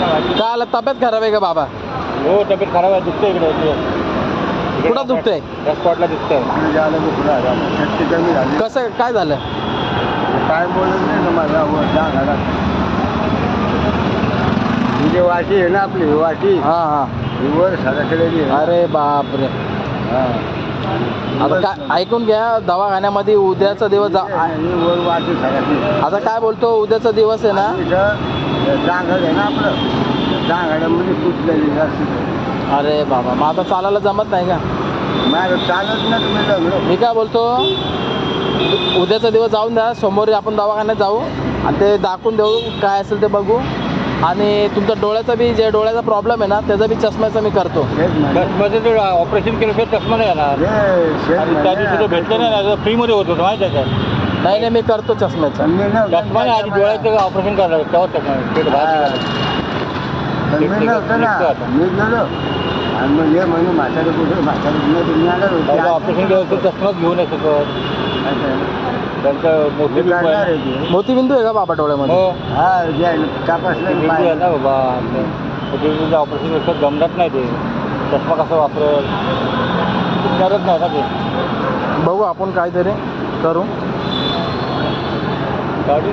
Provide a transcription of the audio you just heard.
काय आलं, तब्येत खराब आहे का बाबा? हो तब्येत खराब आहे, दुखते इकडे. कुठं दुखतंय? त्या स्पॉटला दुखतंय. कसं काय झालं? काय बोलत नाही ना माझा म्हणजे वाटी आहे ना आपली वाटी. हां हां. ही वर सराकडे. अरे बापरे. आता काय ऐकून घ्या, दवाखान्यामध्ये उद्याचा दिवस वर वाटी सराकली. आता काय बोलतो, उद्याचा दिवस आहे ना. जांगड आहे ना आपलं, जांगड्यामध्ये तुटलेली जास्त. अरे बाबा, मग आता चालायला जमत नाही का? माझं चालत ना तुम्ही लग्न. मी काय बोलतो, उद्याचा दिवस जाऊन द्या, सोमवारी आपण दवाखान्यात जाऊ आणि ते दाखवून देऊ, काय असेल ते बघू. आणि तुमच्या डोळ्याचा बी, जे डोळ्याचा प्रॉब्लेम आहे ना, त्याचा बी चष्म्याचा मी करतो. चष्म्याचं ते ऑपरेशन केल्याशिवाय चष्मा नाही येणार. आणि त्या दिवशी ते भेटलं नाही, फ्रीमध्ये होत होतं माहिती आहे का? नाही नाही, मी करतो चष्म्याचा. चष्मा नाही, आधी डोळ्याचं ऑपरेशन करायला तेव्हा चष्मा पेट बाहेर मी नव्हतं ना, मी गेलो आणि मग हे म्हणून म्हातारे कुठे म्हातारे तुम्ही आला होते. ऑपरेशन केलं तर चष्माच घेऊ नाही शकत. त्यांचं मोतीबिंदू आहे का बाबा डोळ्यामध्ये? हो हा जे कापासला बिंदू आहे ना बाबा, बिंदूचं ऑपरेशन लक्षात जमत नाही. ते चष्मा कसा वापरेल विचारत नाही ना ते. बघू आपण काहीतरी करू. गाडी